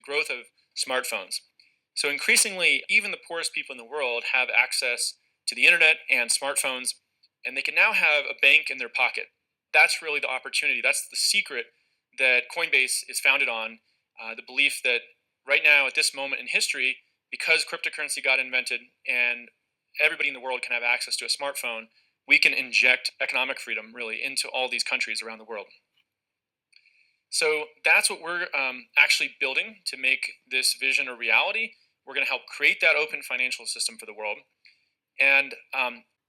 growth of smartphones. So increasingly, even the poorest people in the world have access to the internet and smartphones, and they can now have a bank in their pocket. That's really the opportunity. That's the secret that Coinbase is founded on. The belief that right now, at this moment in history, because cryptocurrency got invented and everybody in the world can have access to a smartphone, we can inject economic freedom really into all these countries around the world. So that's what we're actually building to make this vision a reality. We're going to help create that open financial system for the world. And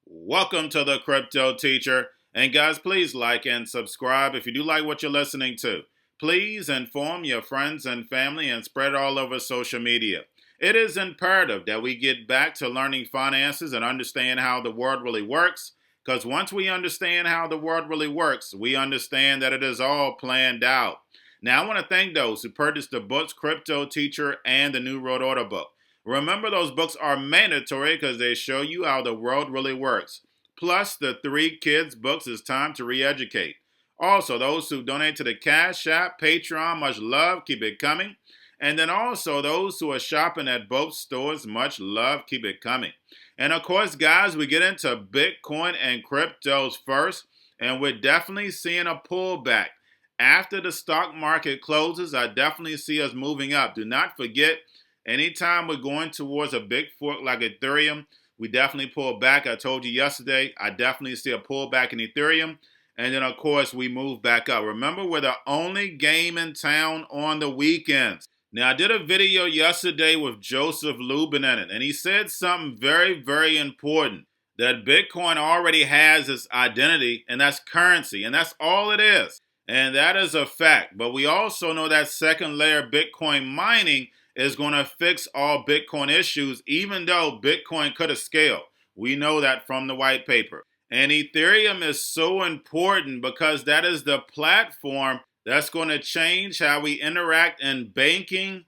welcome to the Crypto Teacher. And guys, please like and subscribe if you do like what you're listening to. Please inform your friends and family and spread it all over social media. It is imperative that we get back to learning finances and understand how the world really works. Because once we understand how the world really works, we understand that it is all planned out. Now, I want to thank those who purchased the books Cryptoteacher and the New World Order book. Remember, those books are mandatory because they show you how the world really works. Plus, the 3 Kids books is time to re-educate. Also, those who donate to the Cash App, Patreon, much love, keep it coming. And then also those who are shopping at both stores, much love, keep it coming. And of course, guys, we get into Bitcoin and cryptos first, and we're definitely seeing a pullback. After the stock market closes, I definitely see us moving up. Do not forget, anytime we're going towards a big fork like Ethereum, we definitely pull back. I told you yesterday, I definitely see a pullback in Ethereum. And then, of course, we move back up. Remember, we're the only game in town on the weekends. Now, I did a video yesterday with Joseph Lubin in it, and he said something very, very important, that Bitcoin already has its identity, and that's currency, and that's all it is. And that is a fact. But we also know that second layer Bitcoin mining is going to fix all Bitcoin issues, even though Bitcoin could have scaled. We know that from the white paper. And Ethereum is so important because that is the platform that's going to change how we interact in banking,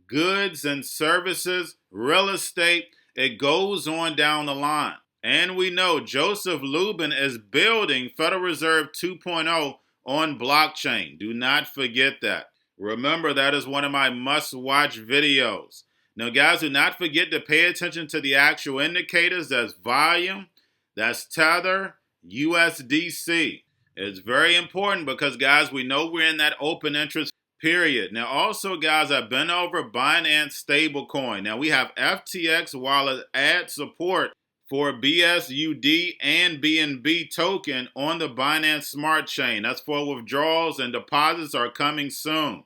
goods and services, real estate. It goes on down the line. And we know Joseph Lubin is building Federal Reserve 2.0 on blockchain. Do not forget that. Remember, that is one of my must-watch videos. Now, guys, do not forget to pay attention to the actual indicators. That's volume, that's Tether, USDC. It's very important because, guys, we know we're in that open interest period. Now, also, guys, I've been over Binance stablecoin. Now, we have FTX wallet add support for BSUD and BNB token on the Binance Smart Chain. That's for withdrawals, and deposits are coming soon.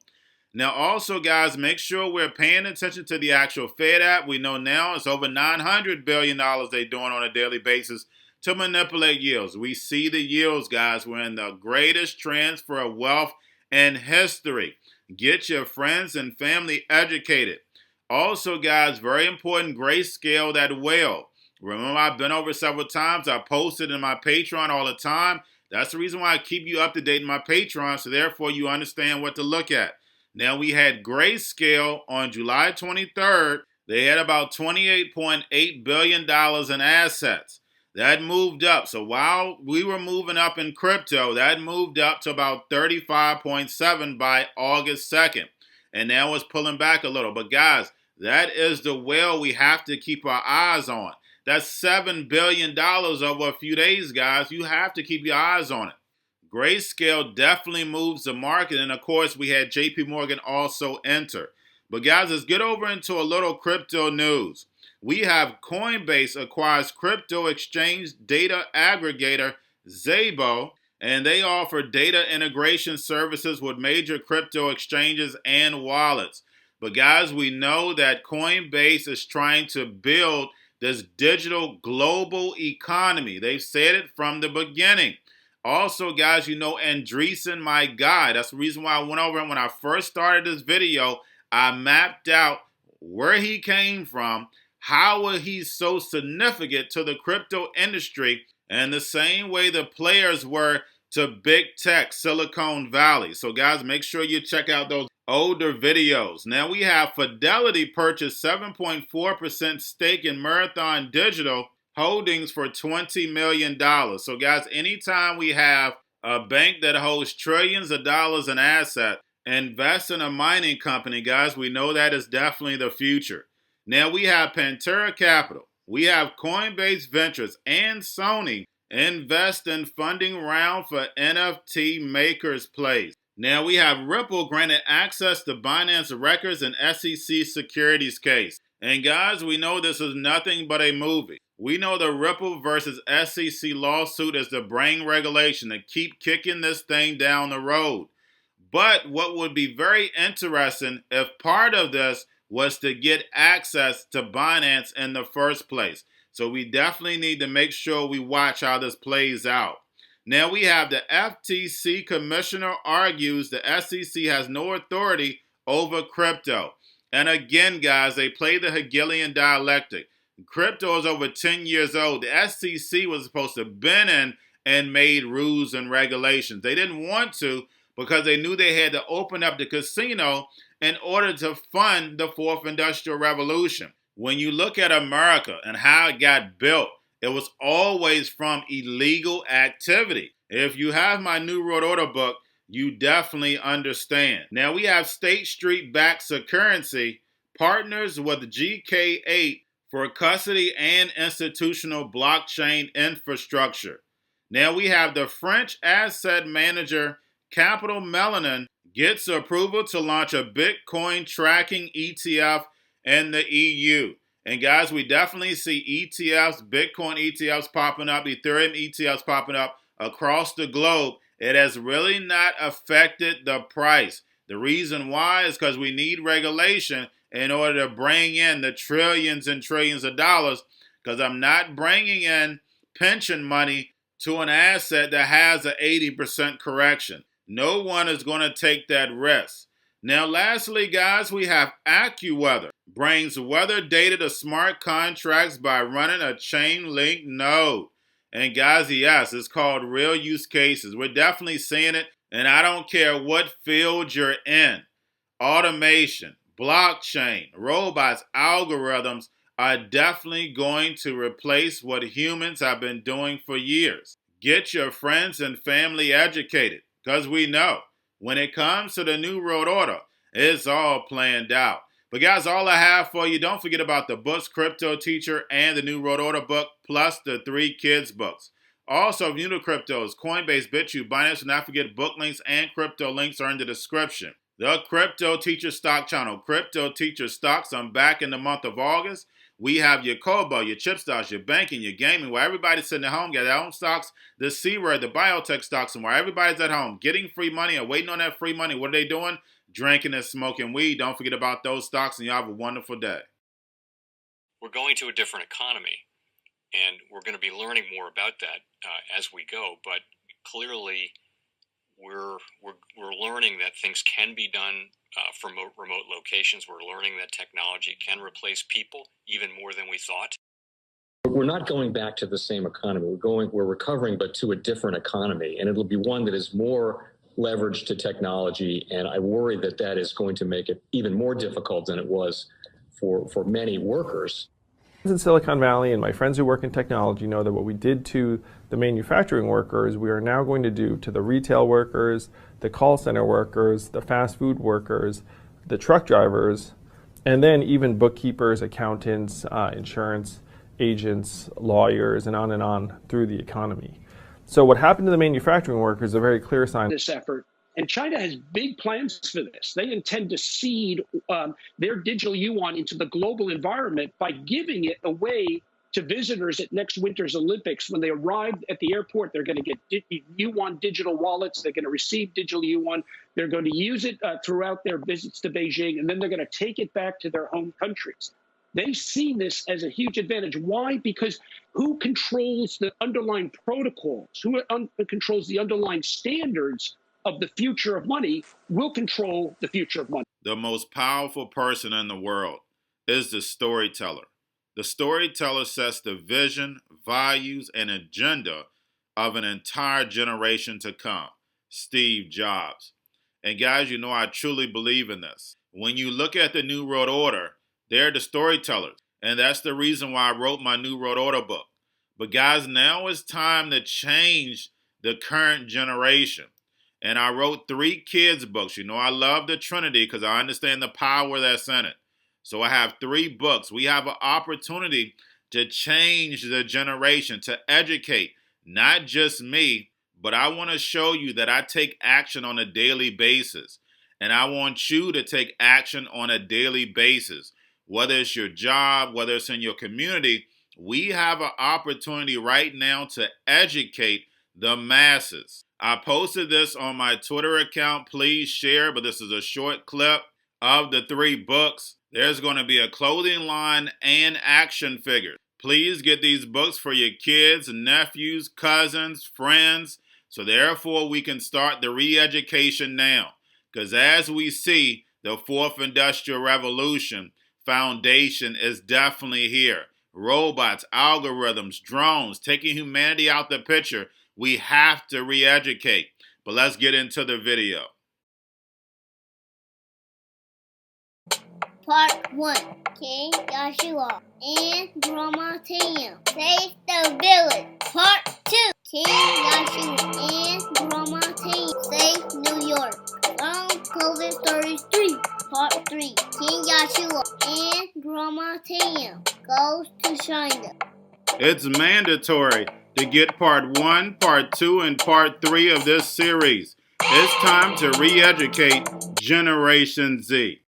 Now, also, guys, make sure we're paying attention to the actual Fed app. We know now it's over $900 billion they're doing on a daily basis to manipulate yields. We see the yields, guys. We're in the greatest transfer of wealth in history. Get your friends and family educated. Also, guys, very important, Grayscale that whale. Remember, I've been over several times. I posted in my Patreon all the time. That's the reason why I keep you up to date in my Patreon, so therefore you understand what to look at. Now, we had Grayscale on July 23rd. They had about $28.8 billion in assets. That moved up. So while we were moving up in crypto, that moved up to about 35.7 by August 2nd. And now it's pulling back a little. But guys, that is the whale we have to keep our eyes on. That's $7 billion over a few days, guys. You have to keep your eyes on it. Grayscale definitely moves the market. And of course, we had JP Morgan also enter. But guys, let's get over into a little crypto news. We have Coinbase acquires crypto exchange data aggregator Zabo, and they offer data integration services with major crypto exchanges and wallets. But guys, we know that Coinbase is trying to build this digital global economy. They've said it from the beginning. Also, guys, you know Andreessen, my guy. That's the reason why I went over and when I first started this video, I mapped out where he came from, how he's so significant to the crypto industry, and the same way the players were to big tech, Silicon Valley. So guys, make sure you check out those older videos. Now we have Fidelity purchased 7.4% stake in Marathon Digital Holdings for $20 million. So guys, anytime we have a bank that holds trillions of dollars in assets Invest in a mining company, guys. We know that is definitely the future. Now we have Pantera Capital. We have Coinbase Ventures and Sony invest in funding round for NFT makers plays. Now we have Ripple granted access to Binance records and SEC securities case. And guys, we know this is nothing but a movie. We know the Ripple versus SEC lawsuit is the brain regulation to keep kicking this thing down the road. But what would be very interesting if part of this was to get access to Binance in the first place. So we definitely need to make sure we watch how this plays out. Now we have the FTC commissioner argues the SEC has no authority over crypto. And again, guys, they play the Hegelian dialectic. Crypto is over 10 years old. The SEC was supposed to have been in and made rules and regulations. They didn't want to because they knew they had to open up the casino in order to fund the fourth industrial revolution. When you look at America and how it got built, it was always from illegal activity. If you have my New World Order book, you definitely understand. Now we have State Street backs a currency, partners with GK8 for custody and institutional blockchain infrastructure. Now we have the French asset manager Capital Melanin gets approval to launch a Bitcoin tracking ETF in the EU. And guys, we definitely see ETFs, Bitcoin ETFs popping up, Ethereum ETFs popping up across the globe. It has really not affected the price. The reason why is because we need regulation in order to bring in the trillions and trillions of dollars, because I'm not bringing in pension money to an asset that has an 80% correction. No one is going to take that risk. Now, lastly, guys, we have Accuweather. Brings weather data to smart contracts by running a chainlink node. And guys, yes, it's called real use cases. We're definitely seeing it, and I don't care what field you're in. Automation, blockchain, robots, algorithms are definitely going to replace what humans have been doing for years. Get your friends and family educated, because we know when it comes to the New World Order, it's all planned out. But guys, all I have for you, don't forget about the books, Cryptoteacher and the New World Order book, plus the 3 kids books. Also, if you're new to cryptos, Coinbase, Bitrue, Binance, do not forget book links and crypto links are in the description. The Cryptoteacher stock channel, Cryptoteacher stocks, I'm back in the month of August. We have your Kobo, your chip stocks, your banking, your gaming, where everybody's sitting at home, got their own stocks, the C-word, the biotech stocks, and where everybody's at home getting free money or waiting on that free money. What are they doing? Drinking and smoking weed. Don't forget about those stocks, and y'all have a wonderful day. We're going to a different economy, and we're going to be learning more about that as we go. But clearly, we're learning that things can be done from remote locations. We're learning that technology can replace people even more than we thought. We're not going back to the same economy. We're recovering, but to a different economy, and it'll be one that is more leveraged to technology. And I worry that that is going to make it even more difficult than it was for many workers. In Silicon Valley, and my friends who work in technology know that what we did to the manufacturing workers, we are now going to do to the retail workers, the call center workers, the fast food workers, the truck drivers, and then even bookkeepers, accountants, insurance agents, lawyers, and on through the economy. So what happened to the manufacturing workers is a very clear sign. This effort. And China has big plans for this. They intend to seed their digital yuan into the global environment by giving it away to visitors at next winter's Olympics. When they arrive at the airport, they're going to get yuan digital wallets. They're going to receive digital yuan. They're going to use it throughout their visits to Beijing, and then they're going to take it back to their home countries. They see this as a huge advantage. Why? Because who controls the underlying protocols, who controls the underlying standards of the future of money will control the future of money. The most powerful person in the world is the storyteller. The storyteller sets the vision, values, and agenda of an entire generation to come. Steve Jobs. And guys, you know I truly believe in this. When you look at the New World Order, they're the storytellers. And that's the reason why I wrote my New World Order book. But guys, now it's time to change the current generation. And I wrote 3 kids books. You know, I love the Trinity because I understand the power that's in it. So I have 3 books. We have an opportunity to change the generation, to educate, not just me, but I want to show you that I take action on a daily basis. And I want you to take action on a daily basis. Whether it's your job, whether it's in your community, we have an opportunity right now to educate the masses. I posted this on my Twitter account. Please share, but this is a short clip of the 3 books. There's going to be a clothing line and action figures. Please get these books for your kids, nephews, cousins, friends, so therefore we can start the re-education now. Because as we see, the 4th Industrial Revolution foundation is definitely here. Robots, algorithms, drones, taking humanity out the picture. We have to re-educate. But let's get into the video. Part 1. King Joshua and Grandma Tam save the village. Part 2. King Joshua and Grandma Tam save New York from COVID-33. Part 3. King Joshua and Grandma Tam goes to China. It's mandatory to get part 1, part 2, and part 3 of this series. It's time to re-educate Generation Z.